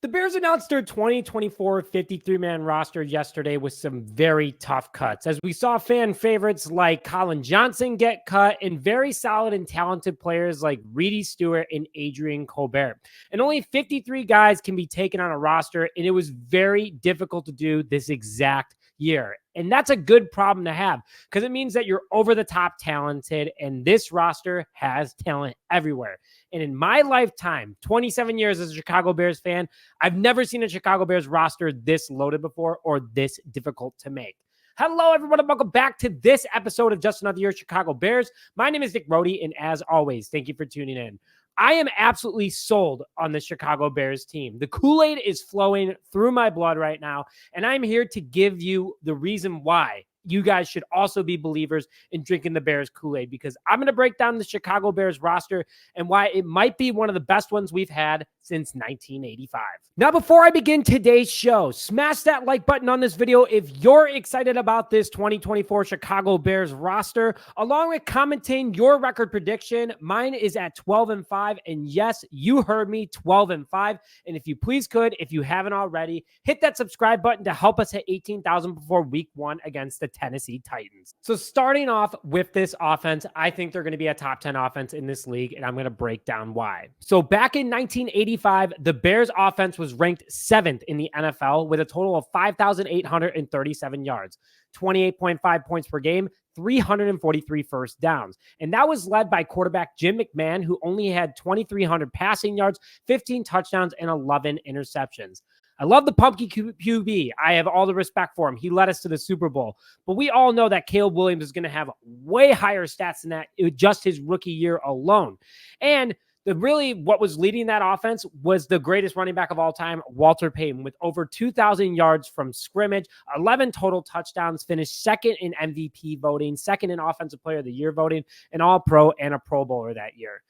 The Bears announced their 2024 53-man roster yesterday with some very tough cuts, as we saw fan favorites like Jaylon Johnson get cut and very solid and talented players like Reedy Stewart and Adrian Colbert. And only 53 guys can be taken on a roster, and it was very difficult to do this exact year. And that's a good problem to have because it means that you're over the top talented, and this roster has talent everywhere. And in my lifetime, 27 years as a Chicago Bears fan, I've never seen a Chicago Bears roster this loaded before or this difficult to make. Hello, everyone, and welcome back to this episode of Just Another Year Chicago Bears. My name is Nick Rohde, and as always, thank you for tuning in. I am absolutely sold on the Chicago Bears team. The Kool-Aid is flowing through my blood right now, and I'm here to give you the reason why you guys should also be believers in drinking the Bears Kool-Aid, because I'm going to break down the Chicago Bears roster and why it might be one of the best ones we've had since 1985. Now, before I begin today's show, smash that like button on this video if you're excited about this 2024 Chicago Bears roster, along with commenting your record prediction. Mine is at 12-5, and yes, you heard me, 12-5. And if you please could, if you haven't already, hit that subscribe button to help us hit 18,000 before week 1 against the Tennessee Titans. So starting off with this offense, I think they're going to be a top 10 offense in this league, and I'm going to break down why. So back in 1985, the Bears offense was ranked 7th in the NFL with a total of 5,837 yards, 28.5 points per game, 343 first downs. And that was led by quarterback Jim McMahon, who only had 2,300 passing yards, 15 touchdowns, and 11 interceptions. I love the pumpkin QB. I have all the respect for him. He led us to the Super Bowl. But we all know that Caleb Williams is going to have way higher stats than that just his rookie year alone. And what was leading that offense was the greatest running back of all time, Walter Payton, with over 2,000 yards from scrimmage, 11 total touchdowns, finished second in MVP voting, second in Offensive Player of the Year voting, an All-Pro and a Pro Bowler that year.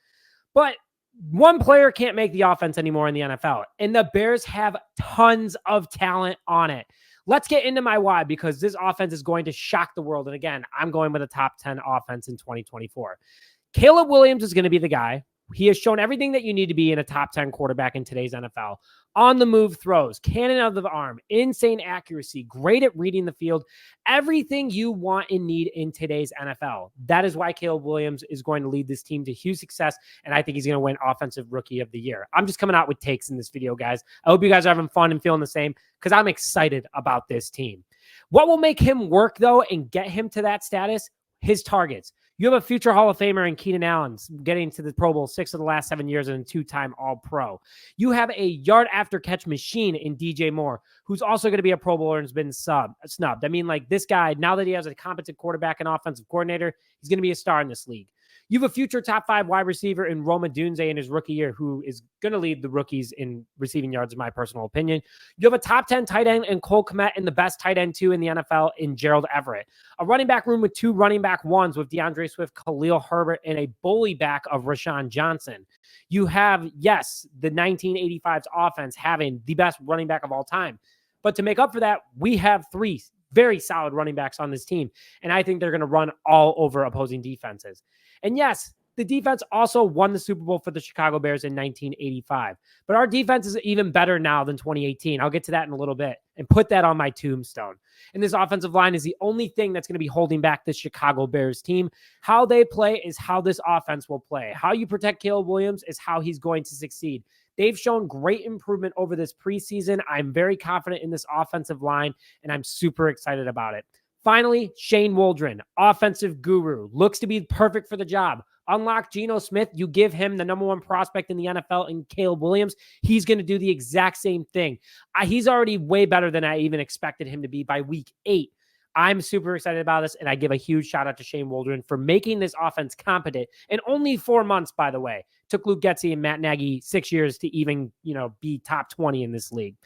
But one player can't make the offense anymore in the NFL, and the Bears have tons of talent on it. Let's get into my why, because this offense is going to shock the world. And again, I'm going with a top 10 offense in 2024. Caleb Williams is going to be the guy. He has shown everything that you need to be in a top 10 quarterback in today's NFL. On the move throws, cannon of the arm, insane accuracy, great at reading the field, everything you want and need in today's NFL. That is why Caleb Williams is going to lead this team to huge success, and I think he's going to win Offensive Rookie of the Year. I'm just coming out with takes in this video, guys. I hope you guys are having fun and feeling the same, because I'm excited about this team. What will make him work, though, and get him to that status? His targets. You have a future Hall of Famer in Keenan Allen getting to the Pro Bowl 6 of the last 7 years and a 2-time All-Pro. You have a yard after catch machine in DJ Moore, who's also going to be a Pro Bowler and has been snubbed. I mean, like, this guy, now that he has a competent quarterback and offensive coordinator, he's going to be a star in this league. You have a future top 5 wide receiver in Odunze in his rookie year, who is going to lead the rookies in receiving yards, in my personal opinion. You have a top 10 tight end in Kmet, and the best tight end, too, in the NFL in Gerald Everett. A running back room with 2 running back ones with DeAndre Swift, Khalil Herbert, and a bully back of Jaquan Johnson. You have, yes, the 1985's offense having the best running back of all time. But to make up for that, we have 3 very solid running backs on this team, and I think they're going to run all over opposing defenses. And yes, the defense also won the Super Bowl for the Chicago Bears in 1985. But our defense is even better now than 2018. I'll get to that in a little bit and put that on my tombstone. And this offensive line is the only thing that's going to be holding back this Chicago Bears team. How they play is how this offense will play. How you protect Caleb Williams is how he's going to succeed. They've shown great improvement over this preseason. I'm very confident in this offensive line, and I'm super excited about it. Finally, Shane Waldron, offensive guru, looks to be perfect for the job. Unlock Geno Smith, you give him the number 1 prospect in the NFL in Caleb Williams. He's going to do the exact same thing. He's already way better than I even expected him to be by week 8. I'm super excited about this, and I give a huge shout out to Shane Waldron for making this offense competent in only 4 months, by the way. Took Luke Getsy and Matt Nagy 6 years to even, be top 20 in this league.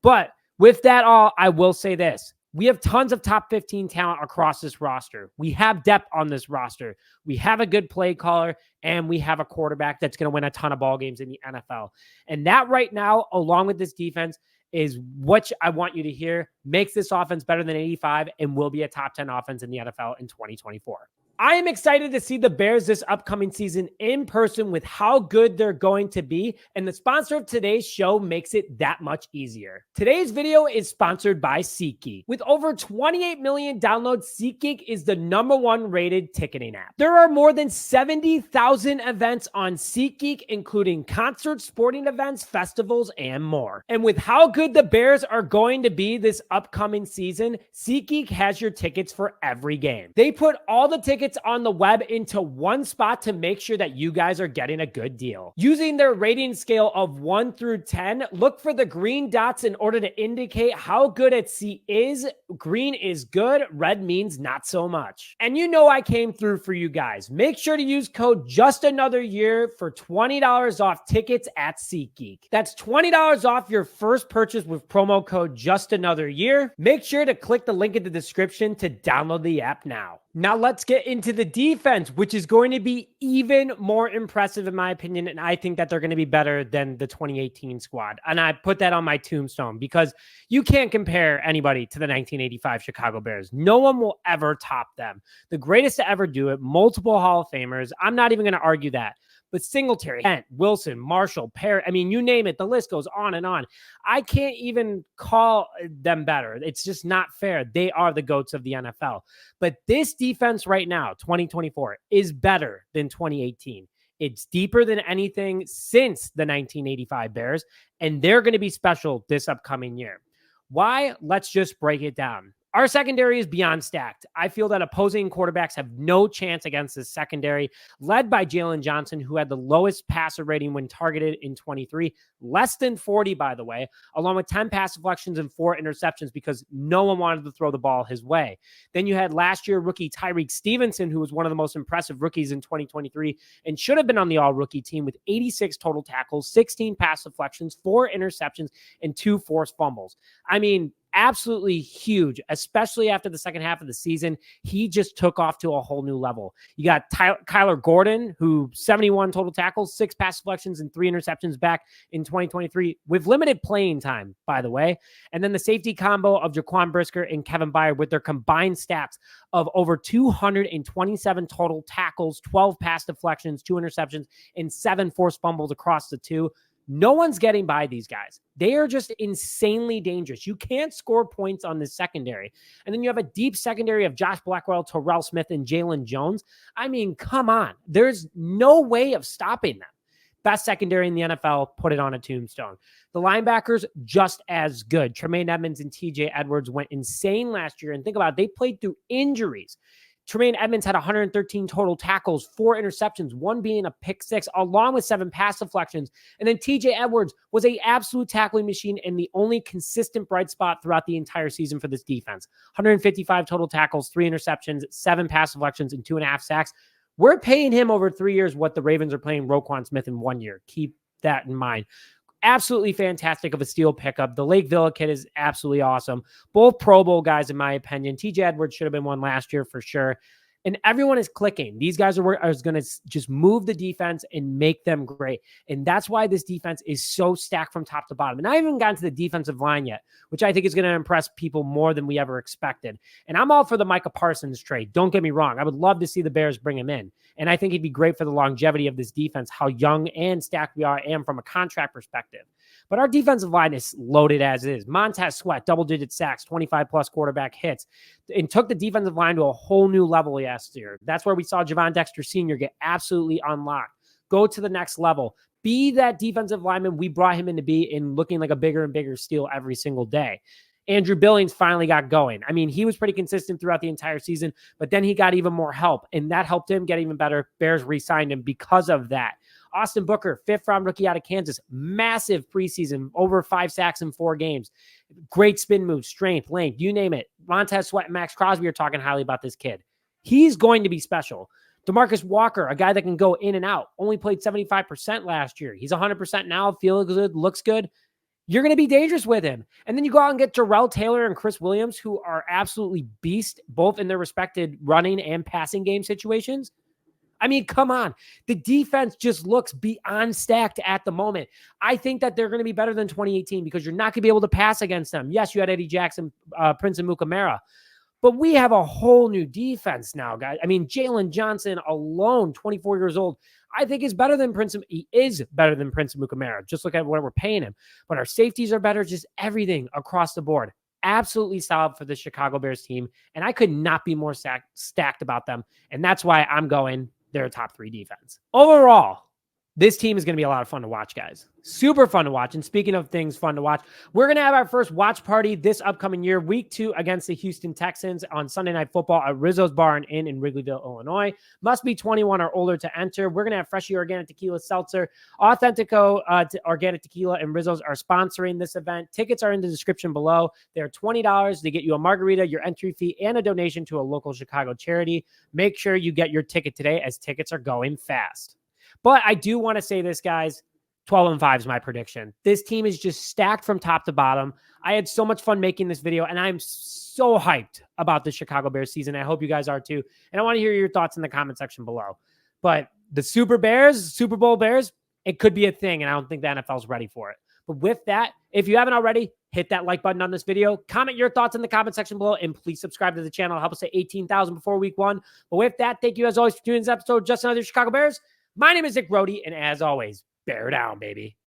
But with that all, I will say this. We have tons of top 15 talent across this roster. We have depth on this roster. We have a good play caller, and we have a quarterback that's going to win a ton of ball games in the NFL. And that right now, along with this defense, is what I want you to hear, makes this offense better than 85 and will be a top 10 offense in the NFL in 2024. I am excited to see the Bears this upcoming season in person with how good they're going to be, and the sponsor of today's show makes it that much easier. Today's video is sponsored by SeatGeek. With over 28 million downloads, SeatGeek is the #1 rated ticketing app. There are more than 70,000 events on SeatGeek, including concerts, sporting events, festivals, and more. And with how good the Bears are going to be this upcoming season, SeatGeek has your tickets for every game. They put all the tickets on the web into one spot to make sure that you guys are getting a good deal. Using their rating scale of 1 through 10, look for the green dots in order to indicate how good a seat is. Green is good, red means not so much. And you know I came through for you guys. Make sure to use code JUSTANOTHERYEAR for $20 off tickets at SeatGeek. That's $20 off your first purchase with promo code JUSTANOTHERYEAR. Make sure to click the link in the description to download the app now. Now let's get into the defense, which is going to be even more impressive in my opinion, and I think that they're going to be better than the 2018 squad. And I put that on my tombstone because you can't compare anybody to the 1985 Chicago Bears. No one will ever top them. The greatest to ever do it, multiple Hall of Famers. I'm not even going to argue that. But Singletary, Kent, Wilson, Marshall, Parrott, I mean, you name it, the list goes on and on. I can't even call them better. It's just not fair. They are the GOATs of the NFL. But this defense right now, 2024, is better than 2018. It's deeper than anything since the 1985 Bears, and they're going to be special this upcoming year. Why? Let's just break it down. Our secondary is beyond stacked. I feel that opposing quarterbacks have no chance against this secondary, led by Jaylon Johnson, who had the lowest passer rating when targeted in 23, less than 40, by the way, along with 10 pass deflections and 4 interceptions because no one wanted to throw the ball his way. Then you had last year rookie Tyrique Stevenson, who was one of the most impressive rookies in 2023 and should have been on the all-rookie team with 86 total tackles, 16 pass deflections, 4 interceptions, and 2 forced fumbles. I mean, absolutely huge, especially after the second half of the season. He just took off to a whole new level. You got Kyler Gordon, who 71 total tackles, 6 pass deflections, and 3 interceptions back in 2023 with limited playing time, by the way. And then the safety combo of Jaquan Brisker and Kevin Byard with their combined stats of over 227 total tackles, 12 pass deflections, 2 interceptions, and 7 forced fumbles across the two. No one's getting by these guys. They are just insanely dangerous. You can't score points on this secondary. And then you have a deep secondary of Josh Blackwell, Terrell Smith, and Jaylon Jones. I mean, come on. There's no way of stopping them. Best secondary in the NFL, put it on a tombstone. The linebackers, just as good. Tremaine Edmunds and TJ Edwards went insane last year. And think about it, they played through injuries. Tremaine Edmunds had 113 total tackles, 4 interceptions, 1 being a pick 6, along with 7 pass deflections. And then TJ Edwards was an absolute tackling machine and the only consistent bright spot throughout the entire season for this defense. 155 total tackles, 3 interceptions, 7 pass deflections, and 2.5 sacks. We're paying him over 3 years what the Ravens are paying Roquan Smith in 1 year. Keep that in mind. Absolutely fantastic of a steal pickup. The Lake Villa kid is absolutely awesome. Both Pro Bowl guys, in my opinion. TJ Edwards should have been one last year for sure. And everyone is clicking. These guys are going to just move the defense and make them great. And that's why this defense is so stacked from top to bottom. And I haven't gotten to the defensive line yet, which I think is going to impress people more than we ever expected. And I'm all for the Micah Parsons trade. Don't get me wrong. I would love to see the Bears bring him in. And I think he'd be great for the longevity of this defense, how young and stacked we are, and from a contract perspective. But our defensive line is loaded as is. Montez Sweat, double-digit sacks, 25-plus quarterback hits, and took the defensive line to a whole new level last year. That's where we saw Javon Dexter Sr. get absolutely unlocked. Go to the next level. Be that defensive lineman we brought him in to be, in looking like a bigger and bigger steal every single day. Andrew Billings finally got going. I mean, he was pretty consistent throughout the entire season, but then he got even more help, and that helped him get even better. Bears re-signed him because of that. Austin Booker, 5th-round rookie out of Kansas, massive preseason, over 5 sacks in 4 games. Great spin move, strength, length, you name it. Montez Sweat and Max Crosby are talking highly about this kid. He's going to be special. DeMarcus Walker, a guy that can go in and out, only played 75% last year. He's 100% now, feels good, looks good. You're going to be dangerous with him. And then you go out and get Jarrell Taylor and Chris Williams, who are absolutely beasts, both in their respected running and passing game situations. I mean, come on. The defense just looks beyond stacked at the moment. I think that they're going to be better than 2018 because you're not going to be able to pass against them. Yes, you had Eddie Jackson, Prince and Mukamara. But we have a whole new defense now, guys. I mean, Jaylon Johnson alone, 24 years old, I think is better than Prince. He is better than Prince Mukamara. Just look at what we're paying him. But our safeties are better, just everything across the board. Absolutely solid for the Chicago Bears team. And I could not be more stacked about them. And that's why I'm going their top 3 defense. Overall, this team is going to be a lot of fun to watch, guys. Super fun to watch. And speaking of things fun to watch, we're going to have our first watch party this upcoming year, week 2 against the Houston Texans on Sunday Night Football at Rizzo's Bar and Inn in Wrigleyville, Illinois. Must be 21 or older to enter. We're going to have Freshly Organic Tequila Seltzer. Authentico Organic Tequila and Rizzo's are sponsoring this event. Tickets are in the description below. They're $20 to get you a margarita, your entry fee, and a donation to a local Chicago charity. Make sure you get your ticket today as tickets are going fast. But I do want to say this, guys, 12-5 is my prediction. This team is just stacked from top to bottom. I had so much fun making this video, and I'm so hyped about the Chicago Bears season. I hope you guys are too. And I want to hear your thoughts in the comment section below. But the Super Bowl Bears, it could be a thing, and I don't think the NFL's ready for it. But with that, if you haven't already, hit that like button on this video. Comment your thoughts in the comment section below, and please subscribe to the channel. Help us hit 18,000 before week 1. But with that, thank you as always for tuning in this episode of Just Another Chicago Bears. My name is Nick Brody, and as always, bear down, baby.